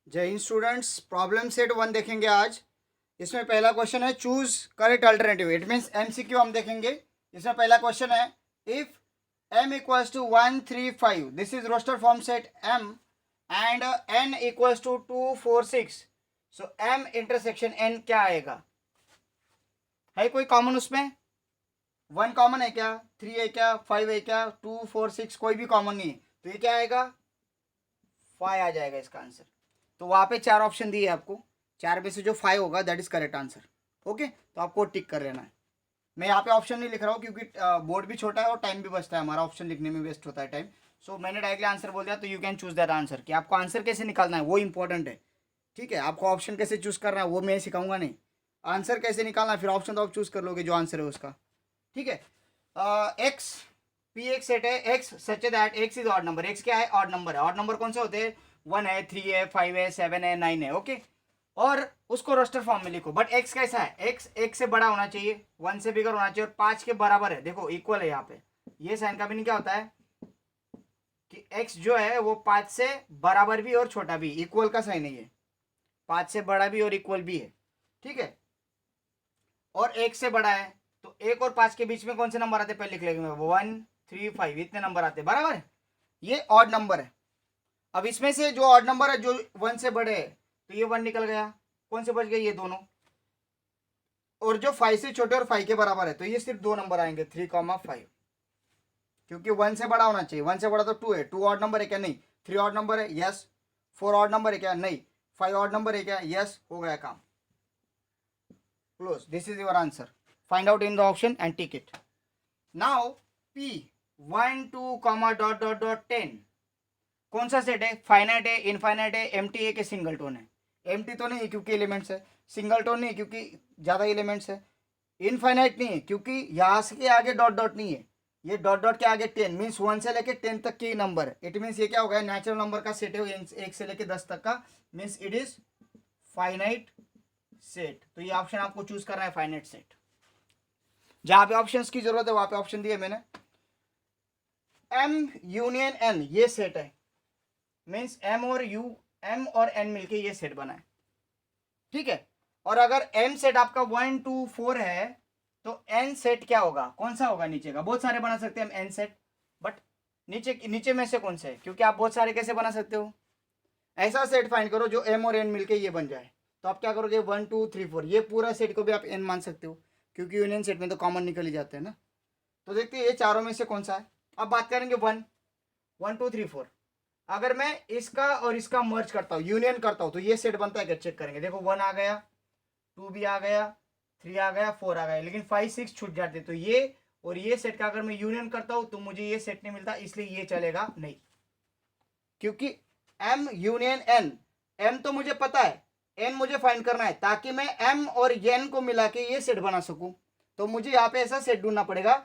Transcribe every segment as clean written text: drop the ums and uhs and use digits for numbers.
जय Hind students. Problem set 1 देखेंगे आज। इसमें पहला क्वेश्चन है choose correct alternative. It means MCQ हम देखेंगे। इसमें पहला क्वेश्चन है if m equals to 1 3 5 this is roster form set m and n equals to 2 4 6 so m intersection n क्या आएगा? है कोई कॉमन उसमें? 1 कॉमन है क्या? 3 है क्या? 5 है क्या? 2 4 6 कोई भी कॉमन नहीं है, तो ये क्या आएगा? 5 आ जाएगा इसका आंसर। तो वहाँ पे 4 ऑप्शन दिए आपको, 4 में से जो 5 होगा that is correct answer. Okay, तो आपको टिक कर लेना है। मैं यहाँ पे ऑप्शन नहीं लिख रहा हूँ क्योंकि बोर्ड भी छोटा है और टाइम भी बचता है, हमारा ऑप्शन लिखने में वेस्ट होता है टाइम। सो मैंने डायरेक्टली आंसर बोल दिया, तो you can choose that answer. कि आपको आंसर कैसे निकालना है वो इंपॉर्टेंट है। ठीक है, आपको ऑप्शन कैसे चूज करना है वो मैं सिखाऊंगा नहीं, आंसर कैसे निकालना है फिर ऑप्शन तो आप चूज कर लोगे जो आंसर है उसका। ठीक है, एक्स पी एक सेट है, x such that x is odd number. X क्या है? ऑड नंबर है। ऑड नंबर कौन से होते हैं? 1 है, 3 है, 5 है, 7 है, 9 है। ओके, और उसको रोस्टर फॉर्म में लिखो। बट एक्स कैसा है? एक्स एक से बड़ा होना चाहिए, 1 से बिगर होना चाहिए और 5 के बराबर है। देखो इक्वल है यहाँ पे। ये साइन का मीनिंग क्या होता है कि एक्स जो है वो 5 से बराबर भी और छोटा भी, इक्वल का साइन है ये। 5 से बड़ा भी और इक्वल भी है। ठीक है, और 1 से बड़ा है तो 1 और 5 के बीच में कौन से नंबर आते हैं पहले लिख लेंगे। 1 3 5 इतने नंबर आते हैं, बराबर। ये ऑड नंबर है। अब इसमें से जो ऑड नंबर है जो 1 से बड़े है तो ये 1 निकल गया, कौन से बच गए? ये दोनों। और जो 5 से छोटे और 5 के बराबर है तो ये सिर्फ 2 नंबर आएंगे, 3,5। क्योंकि 1 से बड़ा होना चाहिए, 1 से बड़ा तो 2 है। 2 ऑड नंबर है क्या? नहीं। 3 ऑड नंबर है? यस। 4 ऑड नंबर है क्या? नहीं। 5 ऑड नंबर है क्या? यस। हो गया काम, close. This is your answer. Find out in the option and tick it now. p 1 2 comma dot dot dot 10 कौन सा सेट है? फाइनाइट है, इनफाइनाइट है, एम्प्टी है कि सिंगल टोन है? एम्प्टी तो नहीं है क्योंकि एलिमेंट्स है। सिंगल टोन नहीं है क्योंकि ज़्यादा एलिमेंट्स है। इनफाइनाइट नहीं है क्योंकि यहाँ से के आगे डॉट डॉट नहीं है। ये डॉट डॉट के आगे 10 मीन्स 1 से लेके 10 तक के नंबर है। इट मीन्स ये क्या होगा? नेचुरल नंबर का सेट है, 1 से लेके 10 तक का। Means it is finite set. तो ये ऑप्शन आपको चूज करना है, फाइनाइट सेट। जहां पे ऑप्शंस की जरूरत है वहां पे ऑप्शन दिए मैंने। m यूनियन n ये सेट है। मीन्स m और n मिलके ये सेट बना है। ठीक है, और अगर m सेट आपका 1 2 4 है तो n सेट क्या होगा? कौन सा होगा नीचे का? बहुत सारे बना सकते हैं हम n सेट, बट नीचे नीचे में से कौन से है? क्योंकि आप बहुत सारे कैसे बना सकते हो? ऐसा सेट फाइंड करो जो m और n मिलके ये बन जाए। तो आप क्या करोगे? 1 2 3 4 ये पूरा सेट को भी आप n मान सकते हो क्योंकि यूनियन सेट में तो कॉमन निकल ही जाते हैं ना। तो देखते हैं ये चारों में से कौन सा है। अब बात करेंगे 1 1 2 3 4। अगर मैं इसका और इसका मर्ज करता हूँ, यूनियन करता हूँ, तो ये सेट बनता है क्या? चेक करेंगे। देखो 1 आ गया, 2 भी आ गया, 3 आ गया, 4 आ गया, लेकिन 5 6 छूट जाते। तो ये और ये सेट का अगर मैं यूनियन करता हूँ तो मुझे ये सेट नहीं मिलता, इसलिए ये चलेगा नहीं। क्योंकि m यूनियन n, m तो मुझे पता है, n मुझे फाइंड करना है ताकि मैं m और n को मिला के ये सेट बना सकूं। तो मुझे यहाँ पे ऐसा सेट ढूंढना पड़ेगा,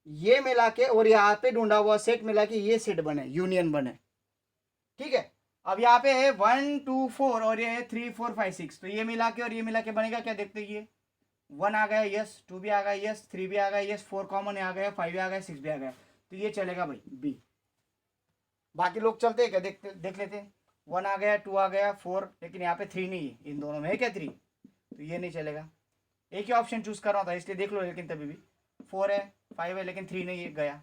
ये मिला के और यहाँ पे ढूंढा हुआ सेट मिला के ये सेट बने, यूनियन बने। ठीक है, अब यहाँ पे है 1 2 4 और ये है 3 4 5 6। तो ये मिला के और ये मिला के बनेगा क्या? देखते ये 1 आ गया, यस। 2 भी आ गया, यस। 3 भी आ गया, यस। 4 कॉमन आ गया, 5 भी आ गया, 6 भी आ गया। तो ये चलेगा भाई बी। बाकी लोग चलते हैं क्या? देख लेते हैं। 1 आ गया, 2 आ गया, 4, लेकिन यहाँ पे 3 नहीं है। इन दोनों में है क्या 3? तो ये नहीं चलेगा। एक ही ऑप्शन चूज कर रहा था इसलिए देख लो, लेकिन तभी भी 4 है, 5 है, लेकिन 3 नहीं है, गया।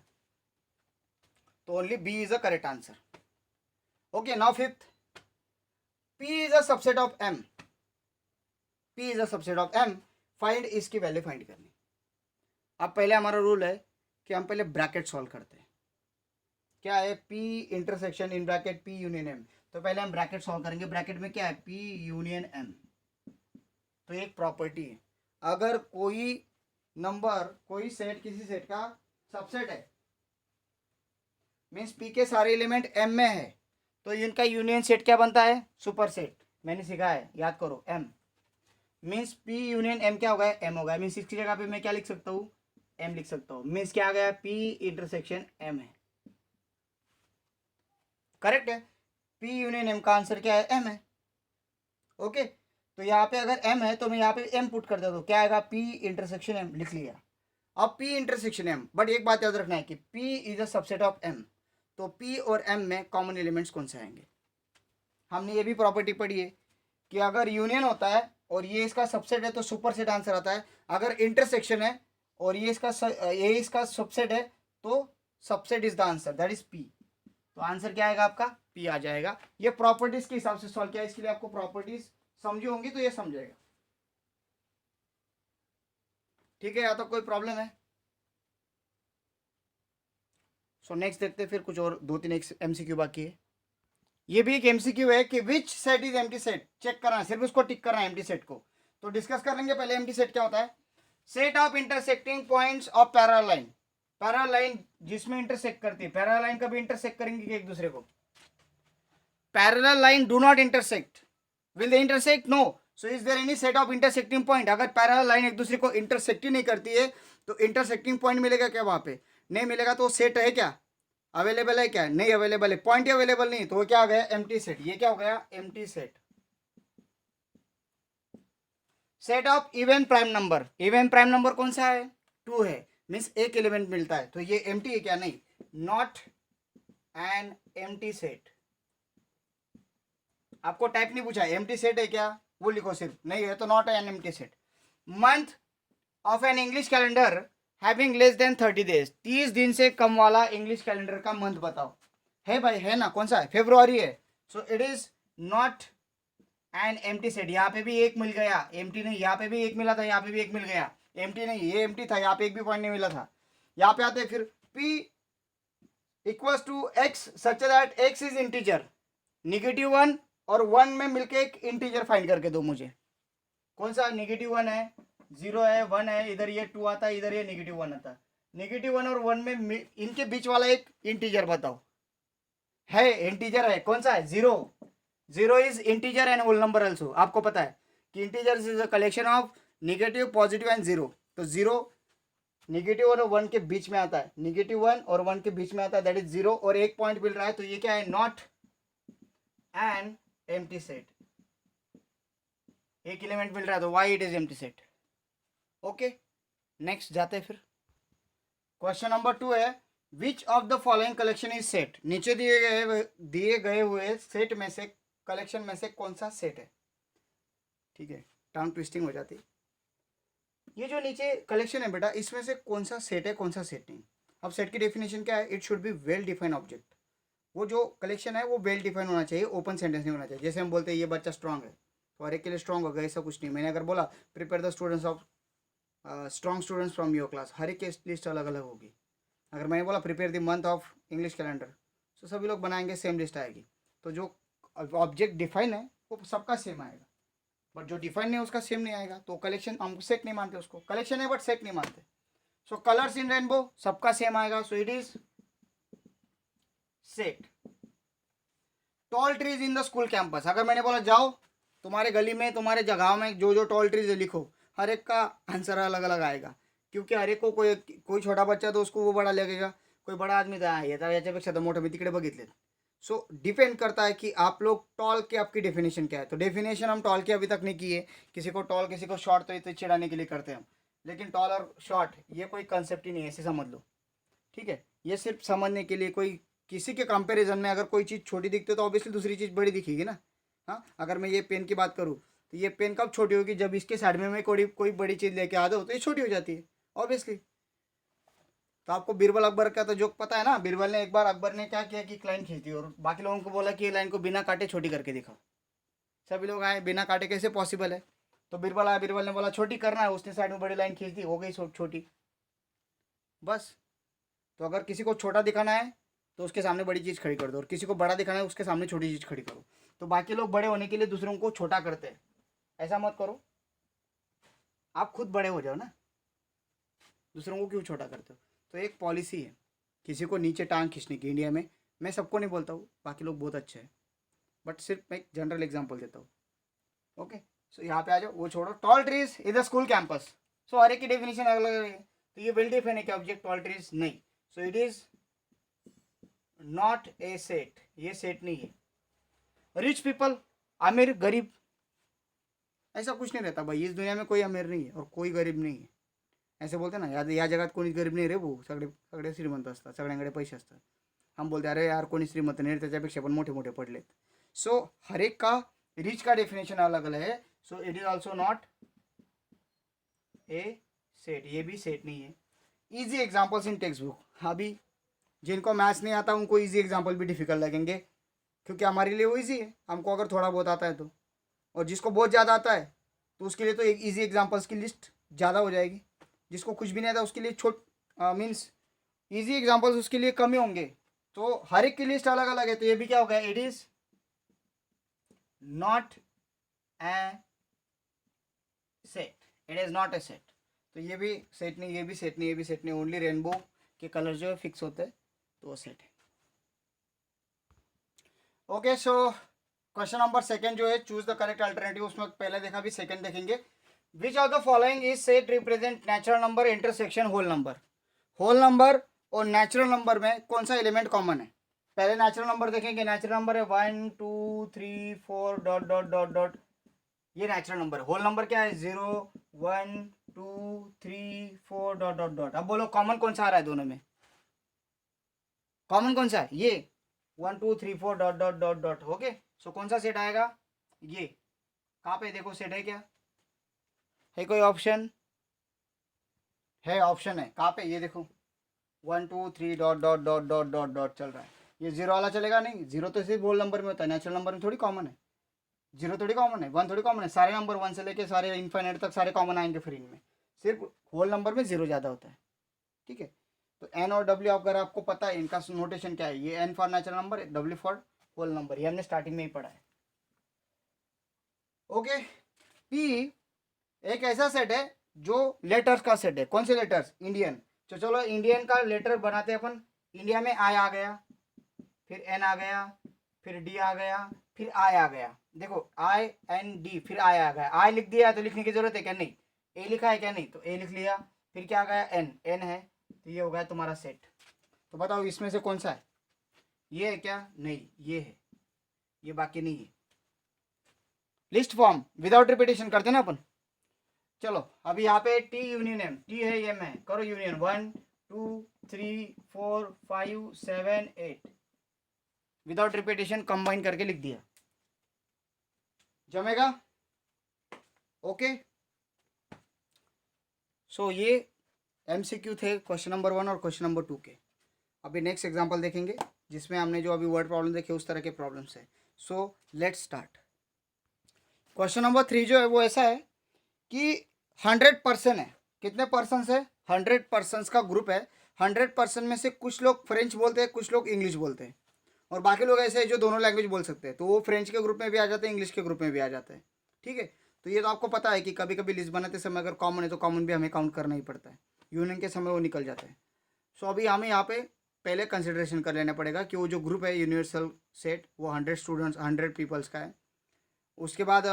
तो only B is a correct answer. Okay, now fifth, p is a subset of m। p is a subset of m। Find इसकी वैल्यू फाइंड करनी। अब पहले हमारा रूल है कि हम पहले ब्रैकेट सॉल्व करते हैं। क्या है? p intersection in bracket p union m। तो पहले हम ब्रैकेट सॉल्व करेंगे। ब्रैकेट में क्या है? p union m। तो एक प्रॉपर्टी है, अगर कोई नंबर, कोई सेट किसी सेट का सबसेट है, मीन्स p के सारे एलिमेंट m में है, तो इनका यूनियन सेट क्या बनता है? Super set. मैंने सिखाया है, याद करो। m means p union m क्या होगा? m होगा। मीन्स इसकी जगह पे मैं क्या लिख सकता हूँ? m लिख सकता हूँ। मीन्स क्या आ गया? p इंटरसेक्शन m है। करेक्ट है, p यूनियन m का आंसर क्या है? m है। ओके, तो यहाँ पे अगर m है तो मैं यहाँ पे m पुट कर देता हूँ, क्या आएगा? p इंटरसेक्शन m लिख लिया। अब p इंटरसेक्शन m, बट एक बात याद रखना है कि p is a subset of m। तो p और m में कॉमन एलिमेंट्स कौन से आएंगे? हमने ये भी प्रॉपर्टी पढ़ी है कि अगर यूनियन होता है और ये इसका सबसेट है तो सुपर सेट आंसर आता है, अगर इंटरसेक्शन है और ये इसका सबसेट है तो subset is the answer, that is P. तो आंसर क्या आएगा आपका, पी आ जाएगा। ये प्रॉपर्टीज के हिसाब से सॉल्व किया, इसके लिए आपको प्रॉपर्टीज समझी होंगी तो ये समझेगा, ठीक है। या तो कोई प्रॉब्लम है? सो नेक्स्ट देखते हैं फिर कुछ और 2-3 एमसीक्यू बाकी है। ये भी एक एमसीक्यू है कि which set is empty set, check करना है, सिर्फ उसको टिक करना है एम्प्टी सेट को। तो डिस्कस कर लेंगे पहले एम्प्टी सेट क्या होता है। Set of intersecting points of parallel line, parallel line जिसमें इंटरसेक्ट करती है, पैरेलल लाइन कभी इंटरसेक्ट करेंगे एक दूसरे को, parallel line do not intersect, will they intersect, no. So is there any set of intersecting point, अगर पैरेलल लाइन एक दूसरे को इंटरसेक्ट ही नहीं करती है तो इंटरसेक्टिंग पॉइंट मिलेगा क्या वहां पे, नहीं मिलेगा। तो सेट है क्या, अवेलेबल है क्या, नहीं अवेलेबल है, पॉइंट ही अवेलेबल नहीं, तो वो क्या आ गया, एम्प्टी सेट। ये क्या हो गया, empty set. Set of even prime number, even prime number कौन सा है, 2 है, मीन्स एक एलिमेंट मिलता है, तो ये एम्प्टी है क्या, नहीं, नॉट एन एम्प्टी सेट। आपको टाइप नहीं पूछा, एम्प्टी सेट है क्या वो लिखो, सिर्फ नहीं है तो not an empty set. Month of an English calendar having less than 30 days, 30 दिन से कम वाला इंग्लिश कैलेंडर का मंथ बताओ। है भाई, है ना, कौन सा है, फेब्रुआरी है, so it is not an empty set. यहाँ पे भी एक मिल गया, एम्प्टी नहीं, यहाँ पे भी एक मिला था, यहाँ पे भी एक मिल गया, एम्प्टी नहीं, ये एम्प्टी था, यहाँ पे एक भी पॉइंट नहीं मिला था। यहाँ पे आते फिर p equals to x such that x is integer, -1 और 1 में मिलके एक इंटीजर फाइंड करके दो मुझे, कौन सा, -1 है, 0 है, 1 है, इधर ये 2 आता है, इधर ये -1 आता है, -1 और 1 में इनके बीच वाला एक इंटीजर बताओ। है, इंटीजर है, कौन सा है, 0, 0 is integer and whole number also. आपको पता है कि integer is a collection of negative, positive and 0, तो 0 नेगेटिव और 1 के बीच में आता है, -1 और 1 के बीच में आता है, दैट इज 0, और एक पॉइंट मिल रहा है, तो ये क्या है, नॉट एन एम्प्टी सेट, एक एलिमेंट मिल रहा है तो why it is empty set. Okay, next जाते हैं फिर। क्वेश्चन नंबर 2 है, विच of the following collection is set, नीचे दिए गए हुए सेट में से, कलेक्शन में से कौन सा सेट है, ठीक है, टंग ट्विस्टिंग हो जाती। ये जो नीचे कलेक्शन है बेटा, इसमें से कौन सा सेट है कौन सा सेट नहीं। अब सेट की डेफिनेशन क्या है, it should be well defined object, वो जो कलेक्शन है वो वेल डिफाइंड होना चाहिए, ओपन सेंटेंस नहीं होना चाहिए। जैसे हम बोलते हैं ये बच्चा स्ट्रांग है तो हर एक के लिए स्ट्रांग होगा, ऐसा कुछ नहीं। मैंने अगर बोला prepare the students of strong students from your class, हर एक की लिस्ट अलग अलग होगी। अगर मैंने बोला prepare the month of English calendar, तो सभी लोग बनाएंगे, सेम लिस्ट आएगी। तो जो ऑब्जेक्ट डिफाइन है वो सबका सेम आएगा, बट जो डिफाइन नहीं है उसका सेम नहीं आएगा। तो कलेक्शन हम सेट नहीं मानते, उसको कलेक्शन है बट सेट नहीं मानते। सो कलर्स इन रेनबो सबका सेम आएगा, so it is set. Toll trees in the school campus, अगर मैंने बोला जाओ तुम्हारे गली में, तुम्हारे जगह में जो जो टॉल ट्रीज है लिखो, हर एक का आंसर अलग अलग आएगा, क्योंकि हर एक को कोई छोटा बच्चा तो उसको वो बड़ा लगेगा, कोई बड़ा आदमी था याच्यापेक्षा तर मोठं मी तिकडे बघितले। सो डिपेंड करता है कि आप लोग टॉल की आपकी डेफिनेशन क्या है। तो डेफिनेशन हम टॉल की अभी तक नहीं की है, किसी को टॉल किसी को शॉर्ट तो ये तो चिढ़ाने के लिए करते हैं हम, लेकिन टॉल और शॉर्ट ये कोई कंसेप्ट ही नहीं है, ऐसे समझ लो, ठीक है। ये सिर्फ समझने के लिए, कोई किसी के कंपैरिजन में अगर कोई चीज़ छोटी दिखती है तो ऑब्वियसली दूसरी चीज़ बड़ी दिखेगी ना। हाँ, अगर मैं ये पेन की बात करूँ तो ये पेन कब छोटी होगी, जब इसके साइड में मैं कोई बड़ी चीज़ लेके आ दो तो ये छोटी हो जाती है ऑब्वियसली। तो आपको बीरबल अकबर का तो जोक पता है ना, बीरबल ने एक बार, अकबर ने क्या किया कि एक लाइन खींची और बाकी लोगों को बोला कि ये लाइन को बिना काटे छोटी करके दिखाओ। सभी लोग आए, बिना काटे कैसे पॉसिबल है, तो बीरबल आया, बीरबल ने बोला छोटी करना है, उसने साइड में बड़ी लाइन खींच दी, हो गई छोटी, बस। तो अगर किसी को छोटा दिखाना है तो उसके सामने बड़ी चीज़ खड़ी कर दो, और किसी को बड़ा दिखाना है उसके सामने छोटी चीज़ खड़ी करो। तो बाकी लोग बड़े होने के लिए दूसरों को छोटा करते हैं, ऐसा मत करो, आप खुद बड़े हो जाओ ना, दूसरों को क्यों छोटा करते हो। तो एक पॉलिसी है किसी को नीचे टांग खींचने की इंडिया में, मैं सबको नहीं बोलता हूँ, बाकी लोग बहुत अच्छे हैं, बट सिर्फ मैं एक जनरल एग्जाम्पल देता हूँ। ओके, सो यहाँ पे आ जाओ, वो छोड़ो, tall trees in the school campus. So हर एक की डेफिनेशन अलग अलग है, तो ये वेल डिफाइन है क्या ऑब्जेक्ट, टॉल ट्रीज नहीं, so it is not a set, ये सेट नहीं है। रिच पीपल, अमीर गरीब, ऐसा कुछ नहीं रहता भाई, इस दुनिया में कोई अमीर नहीं है और कोई गरीब नहीं है। ऐसे बोलते ना, या जगात कोणी गरीब नाही रे भाऊ, सगळे सगळे श्रीमंत असतात, सगळ्यांकडे पैसे असतात। हम बोलते अरे यार कोणी श्रीमंत नाही, त्याच्यापेक्षा पण मोठे मोठे पडलेत। सो हर एक का रिच का डेफिनेशन अलग अलग है. So it is also not a set. ये भी सेट नहीं है. Easy examples in text book. अभी जिनको मैथ्स नहीं आता उनको इजी एग्जाम्पल भी डिफिकल्ट लगेंगे, क्योंकि हमारे लिए वो इजी है, हमको अगर थोड़ा बहुत आता है तो. और जिसको बहुत ज़्यादा आता है तो उसके लिए तो एक इजी एग्जाम्पल्स की लिस्ट ज़्यादा हो जाएगी. जिसको कुछ भी नहीं आता उसके लिए छोट मीन्स इजी एग्जाम्पल्स उसके लिए कम ही होंगे. तो हर एक की लिस्ट अलग अलग है. तो ये भी क्या होगा, it is not a set. It is not a set. तो ये भी सेट नहीं, ये भी सेट नहीं, ये भी सेट नहीं. ओनली रेनबो के कलर जो है फिक्स होते हैं तो वो सेट है. Okay. So question number second जो है, चूज द करेक्ट अल्टरनेटिव. उसमें पहले देखा, भी सेकंड देखेंगे. Which of the following is set represent natural number intersection whole number. Whole number और नेचुरल नंबर में कौन सा एलिमेंट कॉमन है. पहले नेचुरल नंबर देखेंगे. नेचुरल नंबर है 1 2 3 4 डॉट डॉट डॉट डॉट. ये नेचुरल नंबर है. होल नंबर क्या है, 0 1 2 3 4 डॉट डॉट डॉट. अब बोलो कॉमन कौन सा आ रहा है दोनों में. कॉमन कौन सा है, ये 1 2 3 4 dot dot dot dot. Okay. So कौन सा सेट आएगा, ये. कहाँ पे देखो सेट है क्या, है कोई ऑप्शन है. ऑप्शन है कहाँ पे, ये देखो 1 2 3 dot dot dot dot dot dot चल रहा है. ये जीरो वाला चलेगा नहीं. जीरो तो सिर्फ होल नंबर में होता है, नेचुरल नंबर में थोड़ी कॉमन है. जीरो थोड़ी कॉमन है, वन थोड़ी कॉमन है. सारे नंबर वन से लेके सारे इनफाइनाइट तक सारे कॉमन आएंगे फिर इनमें. सिर्फ होल नंबर में जीरो ज़्यादा होता है. ठीक है. तो एन और डब्ल्यू अगर आपको पता है इनका नोटेशन क्या है, ये N for natural number, W for whole number. ये हमने स्टार्टिंग में ही पढ़ा है. ओके. पी एक ऐसा सेट है जो लेटर्स का सेट है. कौन से लेटर्स, इंडियन. तो चलो इंडियन का लेटर बनाते हैं अपन. इंडिया में आई आ गया, फिर एन आ गया, फिर डी आ गया, फिर आई आ गया. देखो आई एन डी, फिर आई आ गया. आई लिख दिया तो लिखने की जरूरत है क्या, नहीं. ए लिखा है क्या, नहीं. तो ए लिख लिया. फिर क्या आ गया, एन. एन है तो ये हो गया तुम्हारा सेट. तो बताओ इसमें से कौन सा है, ये है क्या, नहीं ये है, ये बाकी नहीं है. लिस्ट फॉर्म विदाउट रिपीटेशन करते ना अपन. चलो अभी यहाँ पे टी यूनियन एम. टी है एम है, करो यूनियन. 1 2 3 4 5 7 8 विदाउट रिपीटेशन कंबाइन करके लिख दिया. जमेगा. ओके. सो ये एमसीक्यू थे क्वेश्चन नंबर 1 और क्वेश्चन नंबर 2 के. अभी नेक्स्ट एग्जांपल देखेंगे जिसमें हमने जो अभी वर्ड प्रॉब्लम देखे उस तरह के प्रॉब्लम्स है. So let's start. Question number 3 जो है वो ऐसा है कि 100% है. कितने पर्सन है, 100% का ग्रुप है. 100% में से कुछ लोग फ्रेंच बोलते हैं, कुछ लोग इंग्लिश बोलते हैं, और बाकी लोग ऐसे हैं जो दोनों लैंग्वेज बोल सकते हैं. तो वो फ्रेंच के ग्रुप में भी आ जाते हैं, इंग्लिश के ग्रुप में भी आ जाते हैं. ठीक है. तो ये तो आपको पता है कि कभी कभी लिस्ट बनाते समय अगर कॉमन है तो कॉमन भी हमें काउंट करना ही पड़ता है. यूनियन के समय वो निकल जाता है. सो अभी हमें यहाँ पे पहले कंसिडरेशन कर लेना पड़ेगा कि वो जो ग्रुप है यूनिवर्सल सेट वो 100 स्टूडेंट्स 100 पीपल्स का है. उसके बाद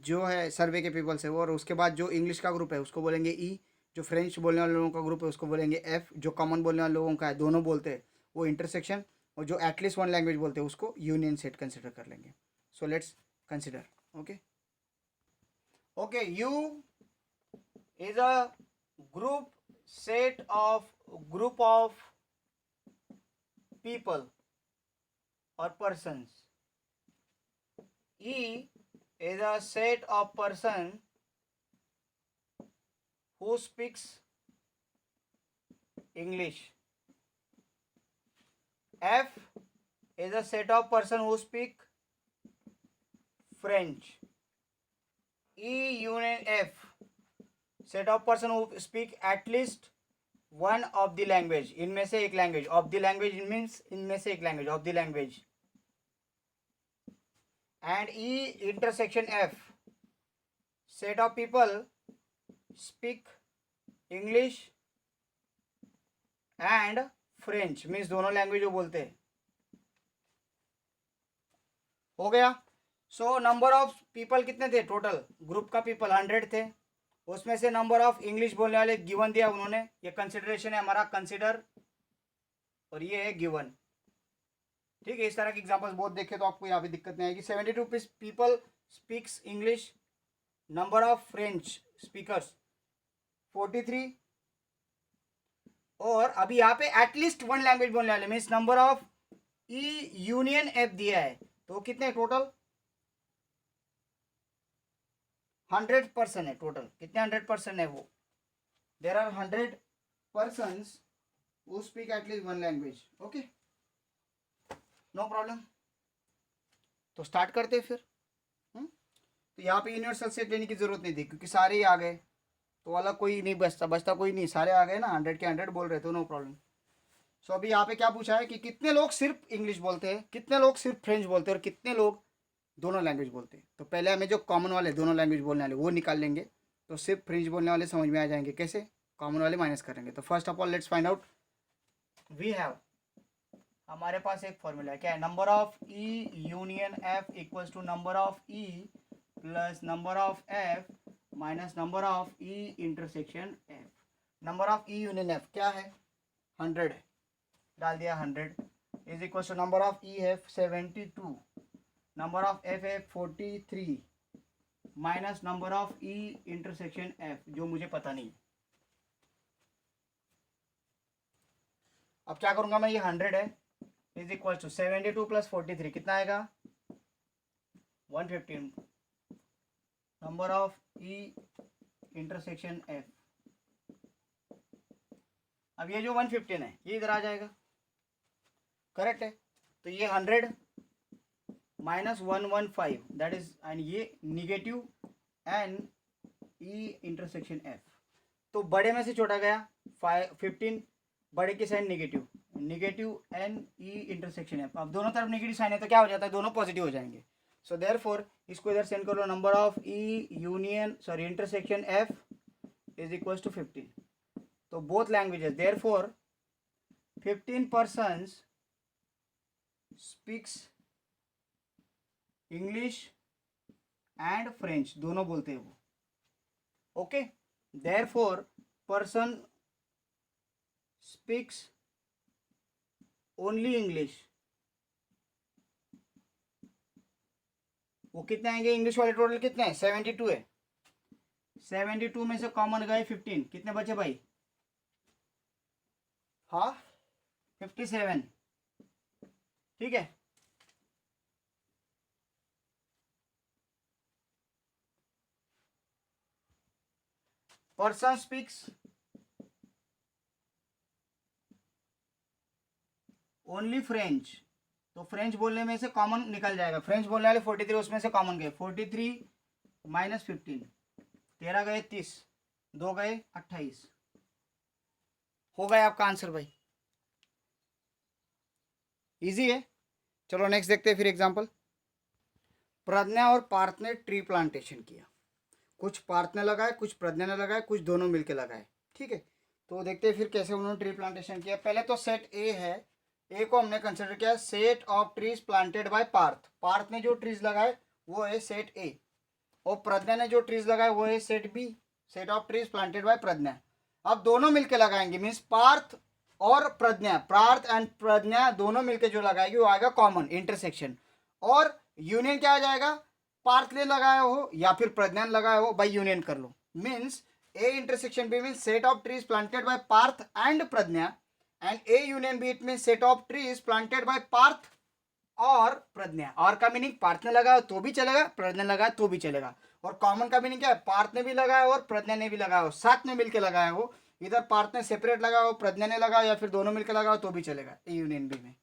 जो है सर्वे के पीपल्स है वो, और उसके बाद जो इंग्लिश का ग्रुप है उसको बोलेंगे ई. जो फ्रेंच बोलने वाले लोगों का ग्रुप है उसको बोलेंगे एफ. जो कॉमन बोलने वाले लोगों का है, दोनों बोलते हैं, वो इंटरसेक्शन. और जो एटलीस्ट वन लैंग्वेज बोलते हैं उसको यूनियन सेट कंसिडर कर लेंगे. So let's consider. Okay. Okay. You is a group set of group of people or persons. E is a set of person who speaks English. F is a set of person who speak French. E union F, set of person who speak at least one of the language. इनमें से एक language. Of the language means इनमें से एक language, of the language. And E intersection F, set of people speak English and French, means दोनों language वो बोलते हैं. हो गया. सो नंबर ऑफ पीपल कितने थे टोटल, ग्रुप का पीपल 100 थे. उसमें से नंबर ऑफ इंग्लिश बोलने वाले गिवन दिया उन्होंने. ये कंसिडरेशन है हमारा, कंसिडर, और ये है गिवन. ठीक है. इस तरह के एग्जांपल्स बहुत देखे तो आपको यहाँ पे दिक्कत नहीं आएगी. 72 people speaks English. Number of French speakers 43. और अभी यहाँ पे एटलीस्ट वन लैंग्वेज बोलने वाले means number of E union F दिया है. तो कितने टोटल 100% है टोटल, कितने 100% है वो, there are 100 persons who speak at least one language. Okay, no problem. तो स्टार्ट करते फिर। तो यहाँ पे यूनिवर्सल सेट लेने की जरूरत नहीं थी क्योंकि सारे ही आ गए, तो अलग कोई नहीं बचता कोई नहीं, सारे आ गए ना, 100 के 100 बोल रहे थे, नो प्रॉब्लम। सो अभी यहाँ पे क्या पूछा है कि कितने लोग सिर्फ इंग्लिश बोलते हैं, कितने लोग सिर्फ फ्रेंच बोलते हैं और कितने लोग दोनों लैंग्वेज बोलते हैं। तो पहले हमें जो कॉमन वाले दोनों लैंग्वेज बोलने वाले वो निकाल लेंगे, तो सिर्फ फ्रेंच बोलने वाले समझ में आ जाएंगे कैसे, कॉमन वाले माइनस करेंगे। तो first of all let's find out, we have, हमारे पास एक फॉर्मूला है, क्या है, number of E union F equals to number of E plus number of F minus number of E intersection F. Number of E union F क्या है, 100 है, डाल दिया 100 is equal to number of E है 72, number of F है 43 minus number of E intersection F जो मुझे पता नहीं। अब क्या करूंगा मैं, ये 100 है इज इक्वल टू 72 प्लस 43 कितना आएगा 115, number of E intersection F. अब ये जो 115 है ये इधर आ जाएगा, करेक्ट है। तो ये 100 माइनस 115 दैट इज, एंड ये negative N E intersection F. तो बड़े में से छोटा गया 15, बड़े की sign negative, negative N E intersection F. अब दोनों तरफ निगेटिव साइन है तो क्या हो जाता है, दोनों पॉजिटिव हो जाएंगे। सो देयरफॉर इसको इधर सेंड कर लो, number of E union sorry intersection F is equal to 15। तो both languages, therefore 15 persons speaks English and French, दोनों बोलते हैं वो, okay. Therefore person speaks only English, वो कितने आएंगे, इंग्लिश वाले टोटल कितने हैं 72 है, 72 में से कॉमन गए 15, कितने बचे भाई, हाँ 57, ठीक है। पर्सन स्पीक्स ओनली फ्रेंच, तो फ्रेंच बोलने में से कॉमन निकल जाएगा, फ्रेंच बोलने वाले 43 उसमें से कॉमन गए, 43 माइनस 15, 13 गए 30, 2 गए 28, हो गया आपका आंसर भाई, इजी है। चलो नेक्स्ट देखते हैं फिर एग्जांपल। प्रज्ञा और पार्थ ने ट्री प्लांटेशन किया, कुछ पार्थ ने लगाए, कुछ प्रज्ञा ने लगाए, कुछ दोनों मिलके लगाए, ठीक है। तो देखते हैं फिर कैसे उन्होंने ट्री प्लांटेशन किया। पहले तो सेट ए है, ए को हमने कंसिडर किया set of trees planted by Parth, Parth ने जो ट्रीज लगाए वो है सेट ए, और प्रज्ञा ने जो ट्रीज लगाए वो है set B, set of trees planted by Pragya. अब दोनों मिलके लगाएंगे, मीन्स पार्थ और प्रज्ञा, पार्थ एंड प्रज्ञा दोनों मिलके जो लगाएगी वो आएगा कॉमन इंटरसेक्शन, और यूनियन क्या आ जाएगा, पार्थ ने लगाया हो या फिर प्रज्ञा ने लगाया हो, बाय यूनियन कर लो, means A intersection B means set of trees planted by Parth and Pragya, and A union B it means set of trees planted by Parth और प्रज्ञा। और का मीनिंग पार्थ ने लगाया तो भी चलेगा, प्रज्ञा ने लगाया तो भी चलेगा, और कॉमन का मीनिंग क्या है, पार्थ ने भी लगाया और प्रज्ञा ने भी लगाया हो, साथ में मिलकर लगाया हो, इधर पार्थ ने सेपरेट लगाया हो, प्रज्ञा ने लगाया या फिर दोनों मिलकर लगाया तो भी चलेगा ए यूनियन बी में।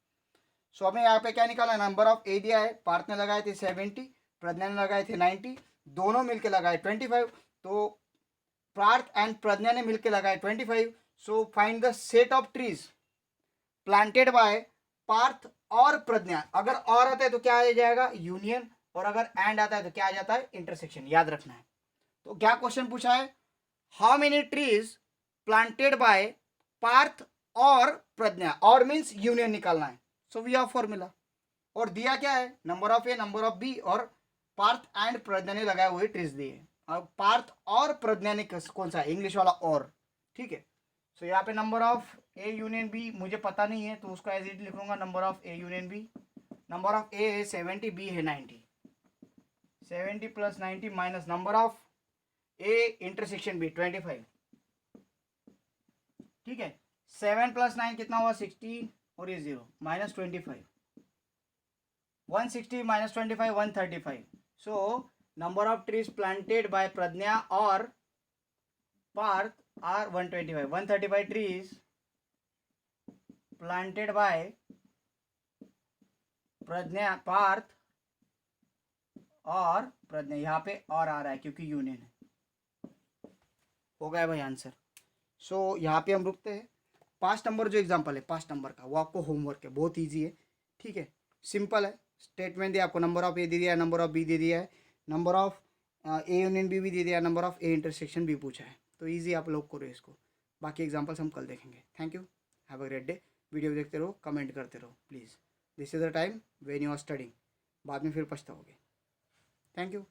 सो हमें यहाँ पे क्या निकाला, नंबर ऑफ ए दिया है, पार्थ ने लगाए थे 70, प्रज्ञा ने लगाए थे 90, दोनों मिलकर लगाए 25, तो पार्थ एंड प्रज्ञा ने मिलकर लगाए 25। So find the set of trees planted by Parth और प्रज्ञा। अगर और आता है तो क्या आ जाएगा, यूनियन, और अगर एंड आता है तो क्या आ जाता है, इंटरसेक्शन, याद रखना है। तो क्या क्वेश्चन पूछा है, how many trees planted by Parth और प्रज्ञा, और मीन्स यूनियन निकालना है। सो वी हैव फॉर्मूला, और दिया क्या है, number of A number of B, और पार्थ एंड प्रज्ञा ने लगाए हुए ट्रीज दिए, और पार्थ और प्रज्ञा ने कौन सा, इंग्लिश वाला और, ठीक है। सो यहाँ पे number of A union B मुझे पता नहीं है तो उसको एज इट लिख लूंगा, number of A union B, number of A है 70, बी है 90, 70 plus 90 minus number of A intersection B 25, ठीक है। 7 प्लस 9 कितना हुआ 16, और ये 0 minus 25, 160 minus 25, 135. So number of trees planted by Pradnya or Parth are 125. 135 trees planted by प्रज्ञा, पार्थ और प्रज्ञा. यहाँ पे और आ रहा है क्योंकि यूनियन है. हो गया भाई आंसर. सो यहाँ पे हम रुकते हैं. 5 नंबर जो एग्जांपल है 5 नंबर का, वो आपको होमवर्क है, बहुत इजी है. ठीक है, सिंपल है. स्टेटमेंट दिया आपको, नंबर ऑफ ए दे दिया है, नंबर ऑफ बी दे दिया है, number of A union B भी दे दिया, नंबर ऑफ ए इंटरसेक्शन भी पूछा है. तो ईजी आप लोग करो इसको. बाकी एग्जाम्पल्स हम कल देखेंगे. Thank you, have a great day. Video देखते रहो, कमेंट करते रहो please. This is the time when you are studying. बाद में फिर पछताओगे. Thank you.